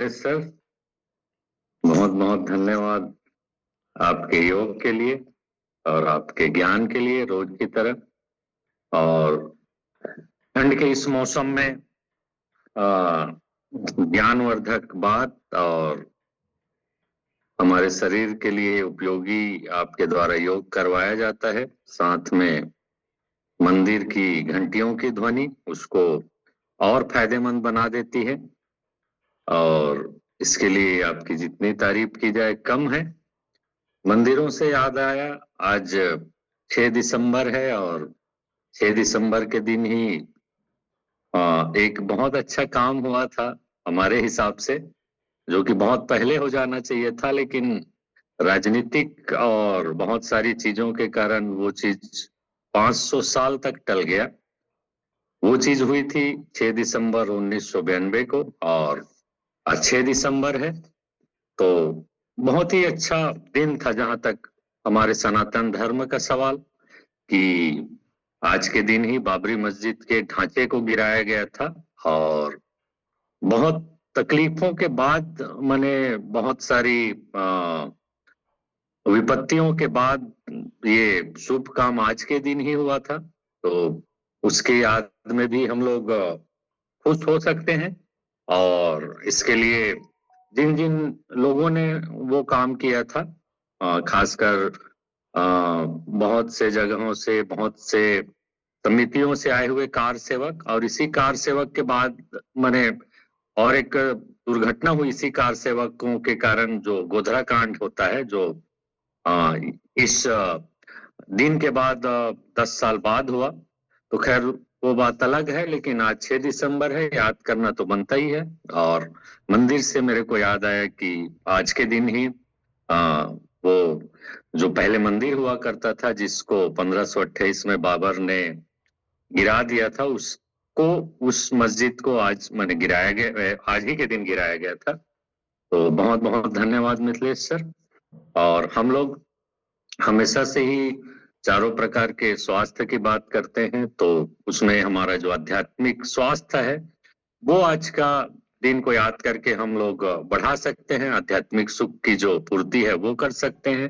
Yes sir. बहुत बहुत धन्यवाद आपके योग के लिए और आपके ज्ञान के लिए रोज की तरह। और ठंड के इस मौसम में ज्ञानवर्धक बात और हमारे शरीर के लिए उपयोगी आपके द्वारा योग करवाया जाता है। साथ में मंदिर की घंटियों की ध्वनि उसको और फायदेमंद बना देती है। और इसके लिए आपकी जितनी तारीफ की जाए कम है। मंदिरों से याद आया, आज 6 दिसंबर है और 6 दिसंबर के दिन ही एक बहुत अच्छा काम हुआ था हमारे हिसाब से, जो कि बहुत पहले हो जाना चाहिए था, लेकिन राजनीतिक और बहुत सारी चीजों के कारण वो चीज 500 साल तक टल गया। वो चीज हुई थी 6 दिसंबर 1992 को और आज 6 दिसंबर है। तो बहुत ही अच्छा दिन था जहां तक हमारे सनातन धर्म का सवाल, कि आज के दिन ही बाबरी मस्जिद के ढांचे को गिराया गया था। और बहुत तकलीफों के बाद मैंने बहुत सारी विपत्तियों के बाद ये शुभ काम आज के दिन ही हुआ था। तो उसके याद में भी हम लोग खुश हो सकते हैं। और इसके लिए जिन जिन लोगों ने वो काम किया था, खासकर बहुत से जगहों से, बहुत से समितियों से आए हुए कार सेवक, और इसी कार सेवक के बाद मैंने और एक दुर्घटना हुई इसी कार सेवकों के कारण, जो गोधरा कांड होता है, जो इस दिन के बाद 10 साल बाद हुआ। तो खैर वो बात अलग है, लेकिन आज 6 दिसंबर है, याद करना तो बनता ही है। और मंदिर से मेरे को याद आया कि आज के दिन ही वो जो पहले मंदिर हुआ करता था, जिसको 1528 में बाबर ने गिरा दिया था, उसको, उस मस्जिद को आज मैंने गिराया गया, आज ही के दिन गिराया गया था। तो बहुत बहुत धन्यवाद मिथिलेश सर। और हम लोग हमेशा से ही चारों प्रकार के स्वास्थ्य की बात करते हैं, तो उसमें हमारा जो आध्यात्मिक स्वास्थ्य है वो आज का दिन को याद करके हम लोग बढ़ा सकते हैं, आध्यात्मिक सुख की जो पूर्ति है वो कर सकते हैं।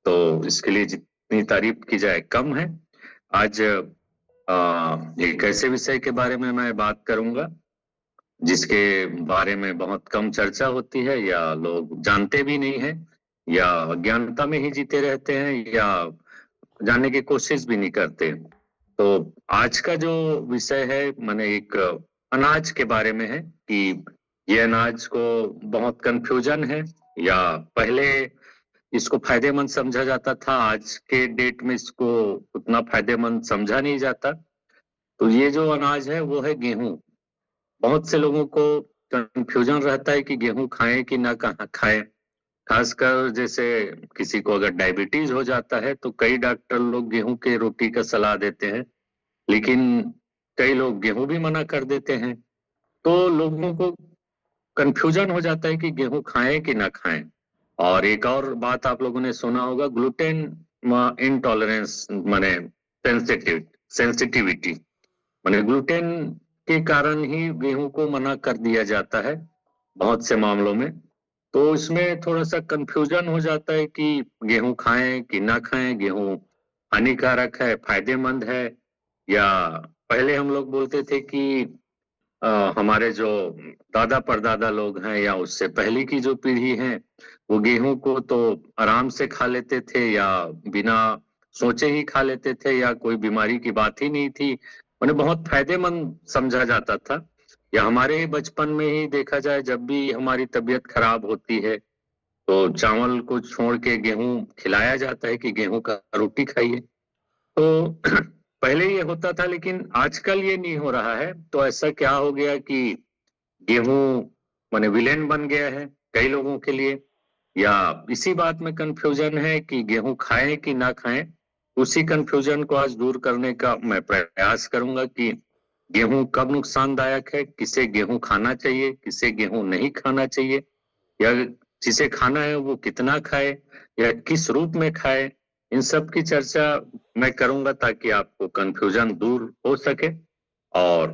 तो इसके लिए जितनी तारीफ की जाए कम है। आज एक ऐसे विषय के बारे में मैं बात करूंगा जिसके बारे में बहुत कम चर्चा होती है, या लोग जानते भी नहीं है, या अज्ञानता में ही जीते रहते हैं, या जानने की कोशिश भी नहीं करते। तो आज का जो विषय है, मैंने एक अनाज के बारे में है कि ये अनाज को बहुत कंफ्यूजन है, या पहले इसको फायदेमंद समझा जाता था, आज के डेट में इसको उतना फायदेमंद समझा नहीं जाता। तो ये जो अनाज है वो है गेहूं। बहुत से लोगों को कंफ्यूजन रहता है कि गेहूं खाएं कि ना खाएं। खासकर जैसे किसी को अगर डायबिटीज हो जाता है तो कई डॉक्टर लोग गेहूं के रोटी का सलाह देते हैं, लेकिन कई लोग गेहूं भी मना कर देते हैं। तो लोगों को कंफ्यूजन हो जाता है कि गेहूं खाएं कि ना खाएं। और एक और बात आप लोगों ने सुना होगा, ग्लूटेन इंटॉलरेंस, माने सेंसिटिविटी, माने ग्लूटेन के कारण ही गेहूं को मना कर दिया जाता है बहुत से मामलों में। तो इसमें थोड़ा सा कंफ्यूजन हो जाता है कि गेहूं खाएं कि ना खाएं, गेहूं हानिकारक है, फायदेमंद है, या पहले हम लोग बोलते थे कि हमारे जो दादा परदादा लोग हैं या उससे पहले की जो पीढ़ी है, वो गेहूं को तो आराम से खा लेते थे, या बिना सोचे ही खा लेते थे, या कोई बीमारी की बात ही नहीं थी, उन्हें बहुत फायदेमंद समझा जाता था। या हमारे ही बचपन में ही देखा जाए, जब भी हमारी तबीयत खराब होती है तो चावल को छोड़ के गेहूं खिलाया जाता है कि गेहूं का रोटी खाइए। तो पहले ये होता था, लेकिन आजकल ये नहीं हो रहा है। तो ऐसा क्या हो गया कि गेहूं माने विलेन बन गया है कई लोगों के लिए, या इसी बात में कंफ्यूजन है कि गेहूं खाएं कि ना खाएं। उसी कंफ्यूजन को आज दूर करने का मैं प्रयास करूंगा कि गेहूं कब नुकसानदायक है, किसे गेहूं खाना चाहिए, किसे गेहूं नहीं खाना चाहिए, या जिसे खाना है वो कितना खाए या किस रूप में खाए। इन सब की चर्चा मैं करूंगा ताकि आपको कंफ्यूजन दूर हो सके। और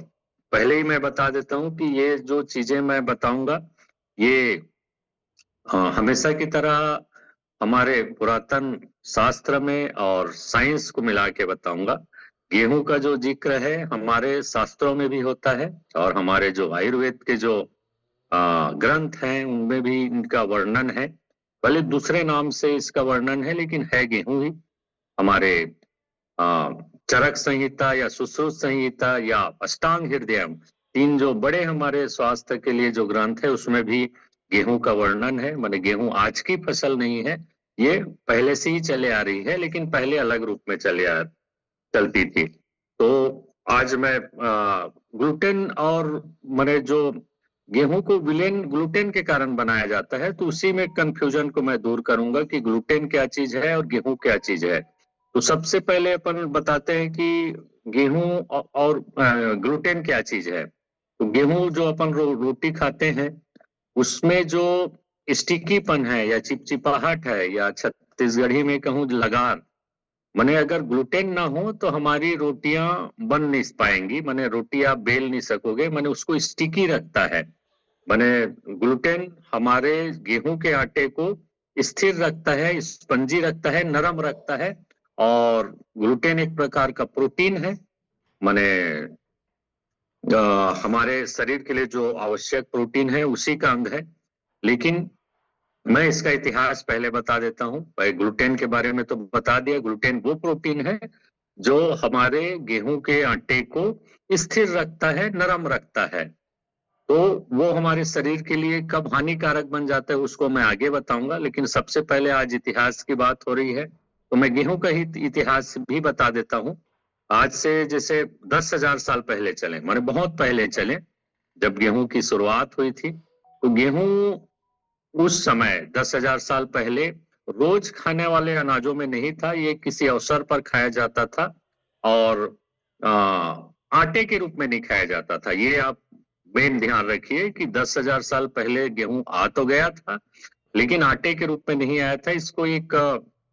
पहले ही मैं बता देता हूं कि ये जो चीजें मैं बताऊंगा ये हमेशा की तरह हमारे पुरातन शास्त्र में और साइंस को मिला के बताऊंगा। गेहूं का जो जिक्र है हमारे शास्त्रों में भी होता है और हमारे जो आयुर्वेद के जो ग्रंथ हैं उनमें भी इनका वर्णन है। भले दूसरे नाम से इसका वर्णन है लेकिन है गेहूं ही। हमारे अ, चरक संहिता या सुश्रुत संहिता या अष्टांग हृदयम, तीन जो बड़े हमारे स्वास्थ्य के लिए जो ग्रंथ है उसमें भी गेहूं का वर्णन है। माने गेहूं आज की फसल नहीं है, ये पहले से ही चले आ रही है, लेकिन पहले अलग रूप में चलती थी। तो आज मैं ग्लूटेन और माने जो गेहूं को विलेन ग्लूटेन के कारण बनाया जाता है, तो उसी में कंफ्यूजन को मैं दूर करूंगा कि ग्लूटेन क्या चीज है और गेहूं क्या चीज है। तो सबसे पहले अपन बताते हैं कि गेहूं और ग्लूटेन क्या चीज है। तो गेहूं जो अपन रोटी खाते हैं उसमें जो स्टिकीपन है या चिपचिपाहट है या छत्तीसगढ़ी में कहूँ लगार, माने अगर ग्लूटेन ना हो तो हमारी रोटियां बन नहीं पाएंगी, माने रोटी आप बेल नहीं सकोगे, माने उसको स्टिकी रखता है। माने ग्लूटेन हमारे गेहूं के आटे को स्थिर रखता है, स्पंजी रखता है, नरम रखता है। और ग्लूटेन एक प्रकार का प्रोटीन है, माने हमारे शरीर के लिए जो आवश्यक प्रोटीन है उसी का अंग है। लेकिन मैं इसका इतिहास पहले बता देता हूँ। भाई ग्लूटेन के बारे में तो बता दिया। ग्लूटेन वो प्रोटीन है जो हमारे गेहूं के आटे को स्थिर रखता है, नरम रखता है। तो वो हमारे शरीर के लिए कब हानिकारक बन जाता है उसको मैं आगे बताऊंगा, लेकिन सबसे पहले आज इतिहास की बात हो रही है तो मैं गेहूं का ही इतिहास भी बता देता हूँ। आज से जैसे 10,000 साल पहले चले, माने बहुत पहले चले, जब गेहूं की शुरुआत हुई थी, तो गेहूं उस समय 10,000 साल पहले रोज खाने वाले अनाजों में नहीं था। ये किसी अवसर पर खाया जाता था और आ, आटे के रूप में नहीं खाया जाता था। ये आप मेन ध्यान रखिए कि 10,000 साल पहले गेहूं आ तो गया था लेकिन आटे के रूप में नहीं आया था। इसको एक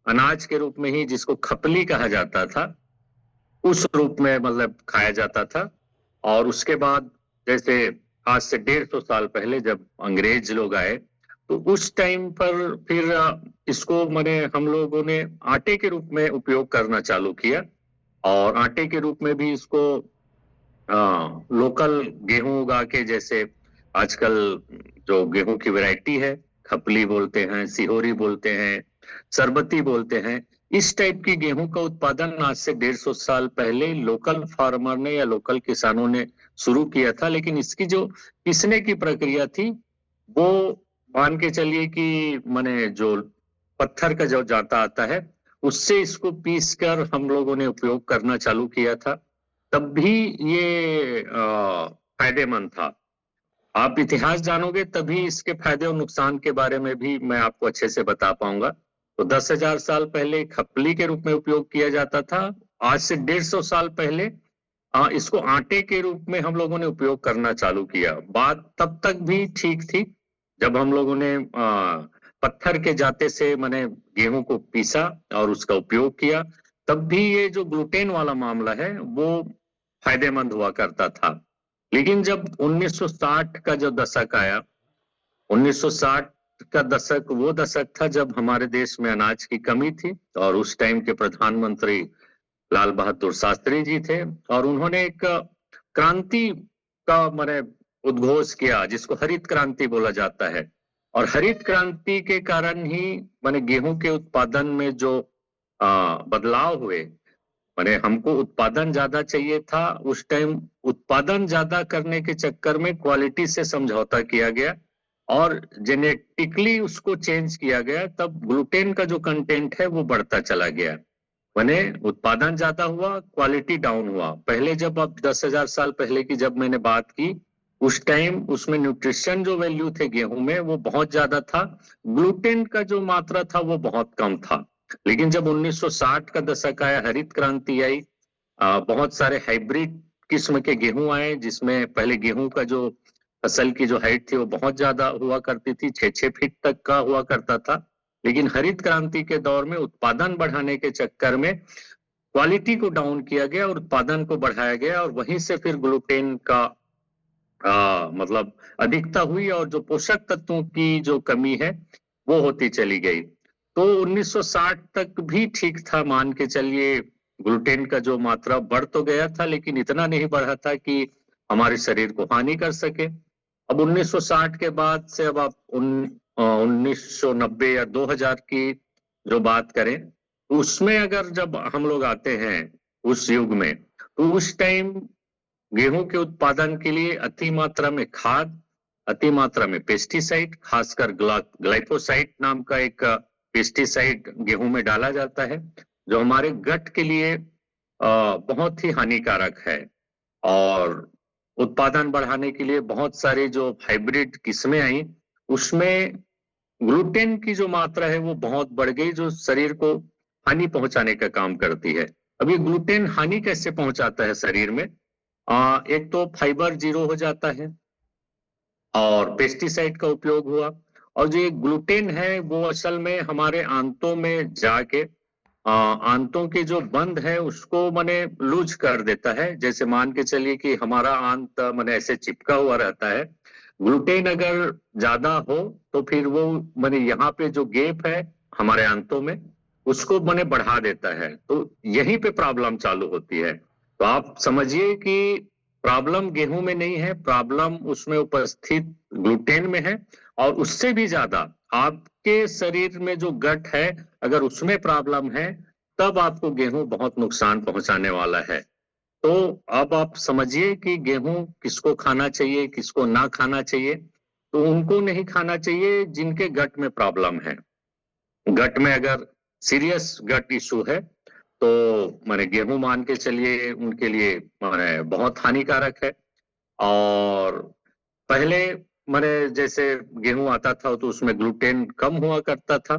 अनाज के रूप में ही, जिसको खपली कहा जाता था, उस रूप में मतलब खाया जाता था। और उसके बाद जैसे आज से 150 साल पहले जब अंग्रेज लोग आए तो उस टाइम पर फिर इसको माने हम लोगों ने आटे के रूप में उपयोग करना चालू किया। और आटे के रूप में भी इसको लोकल गेहूं उगा के, जैसे आजकल जो गेहूं की वैरायटी है, खपली बोलते हैं, सिहोरी बोलते हैं, सरबती बोलते हैं, इस टाइप की गेहूं का उत्पादन आज से 150 साल पहले लोकल फार्मर ने या लोकल किसानों ने शुरू किया था। लेकिन इसकी जो पीसने की प्रक्रिया थी वो मान के चलिए कि माने जो पत्थर का जो जाता आता है उससे इसको पीस कर हम लोगों ने उपयोग करना चालू किया था। तब भी ये फायदेमंद था। आप इतिहास जानोगे तभी इसके फायदे और नुकसान के बारे में भी मैं आपको अच्छे से बता पाऊंगा। तो 10,000 साल पहले खपली के रूप में उपयोग किया जाता था। आज से 150 साल पहले इसको आटे के रूप में हम लोगों ने उपयोग करना चालू किया। बात तब तक भी ठीक थी जब हम लोगों ने पत्थर के जाते से माने गेहूं को पीसा और उसका उपयोग किया, तब भी ये जो ग्लूटेन वाला मामला है वो फायदेमंद हुआ करता था। लेकिन जब 1960 का जो दशक आया, 1960 का दशक वो दशक था जब हमारे देश में अनाज की कमी थी और उस टाइम के प्रधानमंत्री लाल बहादुर शास्त्री जी थे और उन्होंने एक क्रांति का माने उद्घोष किया जिसको हरित क्रांति बोला जाता है। और हरित क्रांति के कारण ही माने गेहूं के उत्पादन में जो बदलाव हुए, माने हमको उत्पादन ज्यादा चाहिए था उस टाइम, उत्पादन ज्यादा करने के चक्कर में क्वालिटी से समझौता किया गया और जेनेटिकली उसको चेंज किया गया। तब ग्लूटेन का जो कंटेंट है वो बढ़ता चला गया। माने उत्पादन ज्यादा हुआ, क्वालिटी डाउन हुआ। पहले जब अब 10,000 साल पहले की जब मैंने बात की, उस टाइम उसमें न्यूट्रिशन जो वैल्यू थे गेहूं में वो बहुत ज्यादा था, ग्लूटेन का जो मात्रा था वो बहुत कम था। लेकिन जब 1960 का दशक आया, हरित क्रांति आई, बहुत सारे हाइब्रिड किस्म के गेहूं आए जिसमें पहले गेहूं का जो फसल की जो हाइट थी वो बहुत ज्यादा हुआ करती थी, 6-6 फीट तक का हुआ करता था। लेकिन हरित क्रांति के दौर में उत्पादन बढ़ाने के चक्कर में क्वालिटी को डाउन किया गया और उत्पादन को बढ़ाया गया और वहीं से फिर ग्लूटेन का मतलब अधिकता हुई और जो पोषक तत्वों की जो कमी है वो होती चली गई। तो 1960 तक भी ठीक था, मान के चलिए ग्लूटेन का जो मात्रा बढ़ तो गया था लेकिन इतना नहीं बढ़ा था कि हमारे शरीर को हानि कर सके। अब 1960 के बाद से अब आप 1990 या 2000 की जो बात करें, उसमें अगर जब हम लोग आते हैं उस युग में, तो उस टाइम गेहूं के उत्पादन के लिए अति मात्रा में खाद, अति मात्रा में पेस्टिसाइड, खासकर ग्लाइफोसाइड नाम का एक पेस्टिसाइड गेहूं में डाला जाता है, जो हमारे गट के लिए बहुत ही हानिकारक है। और उत्पादन बढ़ाने के लिए बहुत सारी जो हाइब्रिड किस्में आई, उसमें ग्लूटेन की जो मात्रा है वो बहुत बढ़ गई, जो शरीर को हानि पहुंचाने का काम करती है। अब ये ग्लूटेन हानि कैसे पहुंचाता है शरीर में? एक तो फाइबर जीरो हो जाता है और पेस्टिसाइड का उपयोग हुआ, और जो ये ग्लूटेन है वो असल में हमारे आंतों में जाके आंतों के जो बंद है उसको माने लूज कर देता है। जैसे मान के चलिए कि हमारा आंत माने ऐसे चिपका हुआ रहता है, ग्लूटेन अगर ज्यादा हो तो फिर वो माने यहाँ पे जो गैप है हमारे आंतों में उसको माने बढ़ा देता है, तो यहीं पे प्रॉब्लम चालू होती है। तो आप समझिए कि प्रॉब्लम गेहूं में नहीं है, प्रॉब्लम उसमें उपस्थित ग्लूटेन में है। और उससे भी ज्यादा आपके शरीर में जो गट है, अगर उसमें प्रॉब्लम है, तब आपको गेहूं बहुत नुकसान पहुंचाने वाला है। तो अब आप समझिए कि गेहूं किसको खाना चाहिए, किसको ना खाना चाहिए। तो उनको नहीं खाना चाहिए जिनके गट में प्रॉब्लम है। गट में अगर सीरियस गट इशू है तो माने गेहूं मान के चलिए उनके लिए माने बहुत हानिकारक है। और पहले माने जैसे गेहूं आता था तो उसमें ग्लूटेन कम हुआ करता था,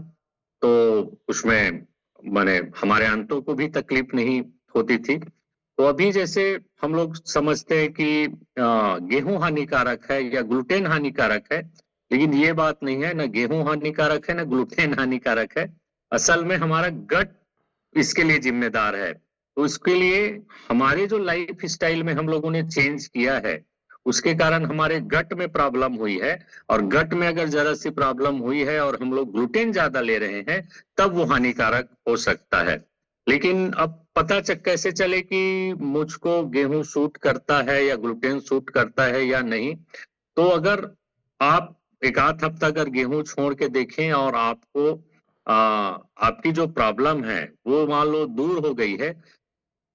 तो उसमें माने हमारे आंतों को भी तकलीफ नहीं होती थी। तो अभी जैसे हम लोग समझते हैं कि गेहूं हानिकारक है या ग्लूटेन हानिकारक है, लेकिन ये बात नहीं है, ना गेहूं हानिकारक है ना ग्लूटेन हानिकारक है। असल में हमारा गट इसके लिए जिम्मेदार है। तो इसके लिए हमारे जो लाइफ स्टाइल में हम लोगों ने चेंज किया है, उसके कारण हमारे गट में प्रॉब्लम हुई है। और गट में अगर जरा सी प्रॉब्लम हुई है और हम लोग ग्लूटेन ज्यादा ले रहे हैं, तब वो हानिकारक हो सकता है। लेकिन अब पता कैसे चले कि मुझको गेहूं सूट करता है या ग्लूटेन सूट करता है या नहीं? तो अगर आप एक आध हफ्ता अगर गेहूं छोड़ के देखें और आपको आपकी जो प्रॉब्लम है वो मान लो दूर हो गई है,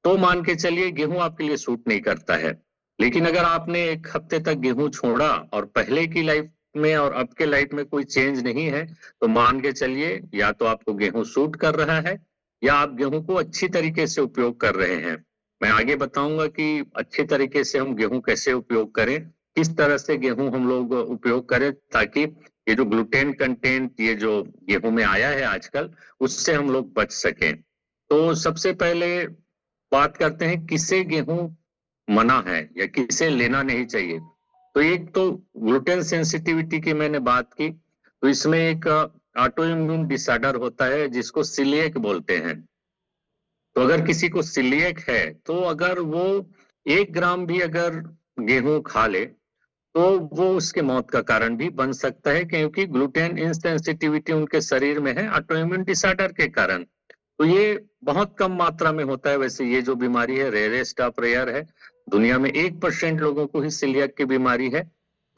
तो मान के चलिए गेहूं आपके लिए सूट नहीं करता है। लेकिन अगर आपने एक हफ्ते तक गेहूं छोड़ा और पहले की लाइफ में और अब के लाइफ में कोई चेंज नहीं है, तो मान के चलिए या तो आपको गेहूं सूट कर रहा है या आप गेहूं को अच्छी तरीके से उपयोग कर रहे हैं। मैं आगे बताऊंगा कि अच्छी तरीके से हम गेहूं कैसे उपयोग करें, किस तरह से गेहूं हम लोग उपयोग करें, ताकि ये जो ग्लूटेन कंटेंट ये जो गेहूं में आया है आजकल, उससे हम लोग बच सकें। तो सबसे पहले बात करते हैं किसे गेहूं मना है या किसे लेना नहीं चाहिए। तो एक तो ग्लूटेन सेंसिटिविटी की मैंने बात की, तो इसमें एक ऑटो इम्यून डिसऑर्डर होता है जिसको सिलिएक बोलते हैं। तो अगर किसी को सिलिएक है तो अगर वो 1 ग्राम भी अगर गेहूं खा ले तो वो उसके मौत का कारण भी बन सकता है, क्योंकि ग्लूटेन इनसेंसिटिविटी उनके शरीर में है ऑटो इम्यून डिसऑर्डर के कारण। तो ये बहुत कम मात्रा में होता है। वैसे ये जो बीमारी है रेयरेस्ट ऑफ रेयर है, दुनिया में 1% लोगों को ही सिलियक की बीमारी है,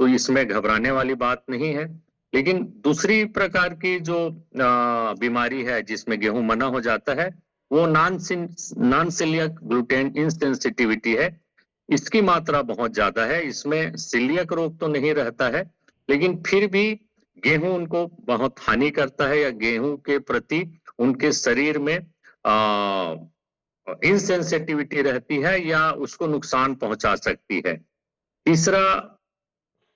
तो इसमें घबराने वाली बात नहीं है। लेकिन दूसरी प्रकार की जो बीमारी है जिसमें गेहूं मना हो जाता है, वो नॉन सिलियक ग्लूटेन इनसेंसिटिविटी है। इसकी मात्रा बहुत ज्यादा है, इसमें सिलियक रोग तो नहीं रहता है, लेकिन फिर भी गेहूं उनको बहुत हानि करता है या गेहूं के प्रति उनके शरीर में इनसेंसिटिविटी रहती है या उसको नुकसान पहुंचा सकती है। तीसरा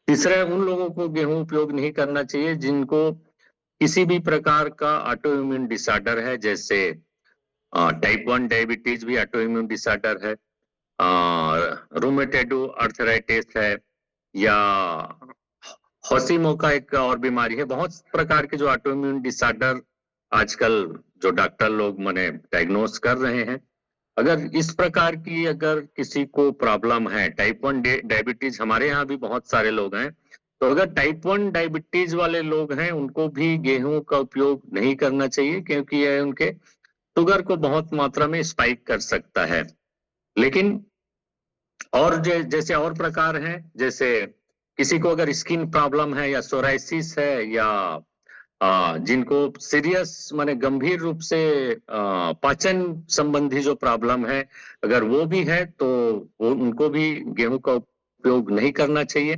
तीसरा उन लोगों को गेहूं उपयोग नहीं करना चाहिए जिनको किसी भी प्रकार का ऑटो इम्यून डिसऑर्डर है, जैसे टाइप 1 डायबिटीज भी ऑटो इम्यून डिसऑर्डर है, रूमेटेडो अर्थराइटिस है, या हॉसिमो का एक और बीमारी है। बहुत प्रकार के जो ऑटो इम्यून डिसऑर्डर आजकल जो डॉक्टर लोग मने डायग्नोस कर रहे हैं, अगर इस प्रकार की अगर किसी को प्रॉब्लम है, टाइप 1 डायबिटीज, हमारे यहाँ भी बहुत सारे लोग हैं, तो अगर टाइप 1 डायबिटीज वाले लोग हैं उनको भी गेहूं का उपयोग नहीं करना चाहिए, क्योंकि यह उनके शुगर को बहुत मात्रा में स्पाइक कर सकता है। लेकिन और जैसे और प्रकार हैं, जैसे किसी को अगर स्किन प्रॉब्लम है या सोराइसिस है या जिनको सीरियस माने गंभीर रूप से पाचन संबंधी जो प्रॉब्लम है, अगर वो भी है तो वो उनको भी गेहूं का उपयोग नहीं करना चाहिए।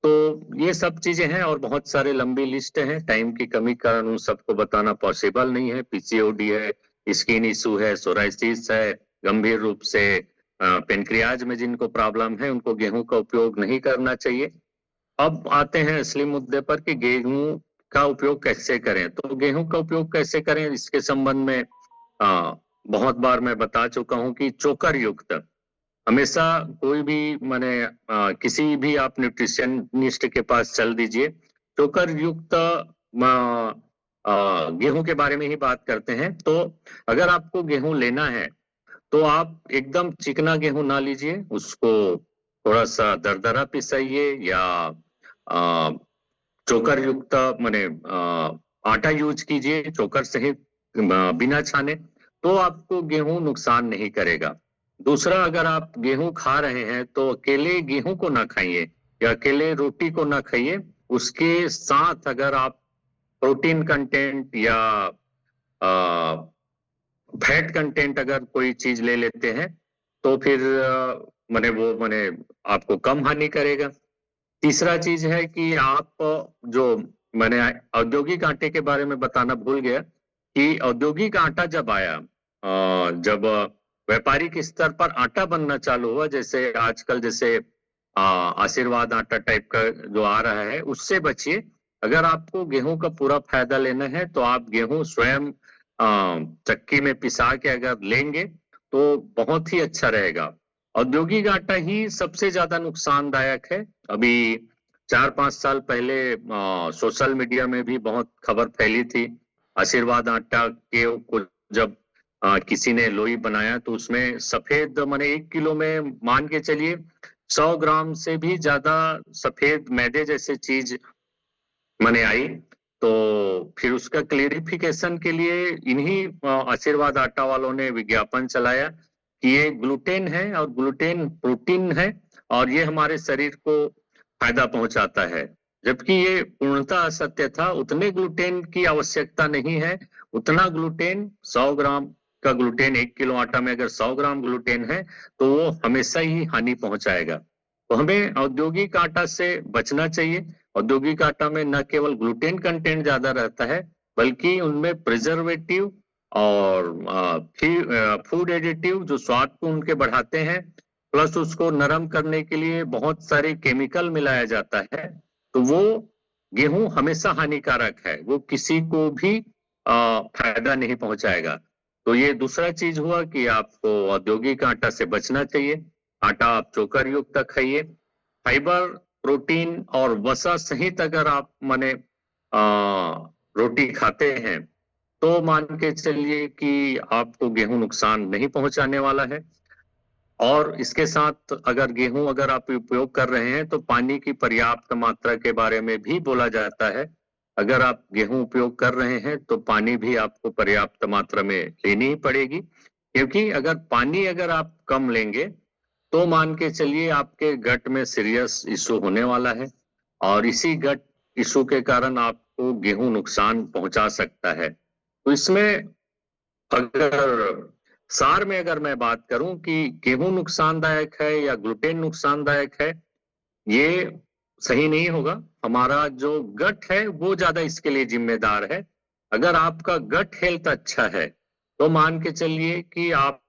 तो ये सब चीजें हैं और बहुत सारे लंबी लिस्ट हैं, टाइम की कमी के कारण उन सबको बताना पॉसिबल नहीं है। पीसीओडी है, स्किन इशू है, सोराइसिस है, गंभीर रूप से पेनक्रियाज में जिनको प्रॉब्लम है उनको गेहूं का उपयोग नहीं करना चाहिए। अब आते हैं असली मुद्दे पर कि गेहूं का उपयोग कैसे करें। तो गेहूं का उपयोग कैसे करें इसके संबंध में बहुत बार मैं बता चुका हूं कि चोकर युक्त, हमेशा कोई भी माने किसी भी आप न्यूट्रिशनिस्ट के पास चल दीजिए, चोकर युक्त गेहूं के बारे में ही बात करते हैं। तो अगर आपको गेहूं लेना है तो आप एकदम चिकना गेहूं ना लीजिए, उसको थोड़ा सा दरदरा पिसाइए या आ, चोकर युक्त माने आटा यूज कीजिए चोकर सहित बिना छाने, तो आपको गेहूं नुकसान नहीं करेगा। दूसरा, अगर आप गेहूं खा रहे हैं तो अकेले गेहूं को ना खाइए या अकेले रोटी को ना खाइए, उसके साथ अगर आप प्रोटीन कंटेंट या फैट कंटेंट अगर कोई चीज ले लेते हैं तो फिर माने आपको कम हानि करेगा। तीसरा चीज है कि आप जो मैंने औद्योगिक आटे के बारे में बताना भूल गया कि औद्योगिक आटा जब आया, जब व्यापारिक स्तर पर आटा बनना चालू हुआ, जैसे आजकल जैसे आशीर्वाद आटा टाइप का जो आ रहा है, उससे बचिए। अगर आपको गेहूं का पूरा फायदा लेना है तो आप गेहूं स्वयं चक्की में पिसा के अगर लेंगे तो बहुत ही अच्छा रहेगा। औद्योगिक आटा ही सबसे ज्यादा नुकसानदायक है। अभी 4-5 साल पहले सोशल मीडिया में भी बहुत खबर फैली थी, आशीर्वाद आटा के को जब किसी ने लोई बनाया तो उसमें सफेद माने 1 किलो में मान के चलिए 100 ग्राम से भी ज्यादा सफेद मैदे जैसे चीज माने आई। तो फिर उसका क्लेरिफिकेशन के लिए इन्हीं आशीर्वाद आटा वालों ने विज्ञापन चलाया कि ये ग्लूटेन है और ग्लूटेन प्रोटीन है और ये हमारे शरीर को फायदा पहुंचाता है, जबकि ये पूर्णतः असत्य था। उतने ग्लूटेन की आवश्यकता नहीं है। उतना ग्लूटेन 100 ग्राम का ग्लूटेन 1 किलो आटा में अगर 100 ग्राम ग्लूटेन है तो वो हमेशा ही हानि पहुंचाएगा। तो हमें औद्योगिक आटा से बचना चाहिए। औद्योगिक आटा में न केवल ग्लूटेन कंटेंट ज्यादा रहता है बल्कि उनमें प्रिजर्वेटिव और फूड एडिटिव जो स्वाद को उनके बढ़ाते हैं, प्लस उसको नरम करने के लिए बहुत सारे केमिकल मिलाया जाता है। तो वो गेहूं हमेशा हानिकारक है, वो किसी को भी फायदा नहीं पहुंचाएगा। तो ये दूसरा चीज हुआ कि आपको औद्योगिक आटा से बचना चाहिए। आटा आप चोकर युक्त खाइए। फाइबर, प्रोटीन और वसा सहित अगर आप माने रोटी खाते हैं तो मान के चलिए कि आपको गेहूं नुकसान नहीं पहुंचाने वाला है। और इसके साथ अगर गेहूं अगर आप उपयोग कर रहे हैं तो पानी की पर्याप्त मात्रा के बारे में भी बोला जाता है। अगर आप गेहूं उपयोग कर रहे हैं तो पानी भी आपको पर्याप्त मात्रा में लेनी ही पड़ेगी, क्योंकि अगर पानी अगर आप कम लेंगे तो मान के चलिए आपके गट में सीरियस इशू होने वाला है और इसी गट इशू के कारण आपको गेहूं नुकसान पहुंचा सकता है। तो इसमें अगर सार में अगर मैं बात करूं कि गेहूं नुकसानदायक है या ग्लूटेन नुकसानदायक है, ये सही नहीं होगा। हमारा जो गट है वो ज्यादा इसके लिए जिम्मेदार है। अगर आपका गट हेल्थ अच्छा है तो मान के चलिए कि आप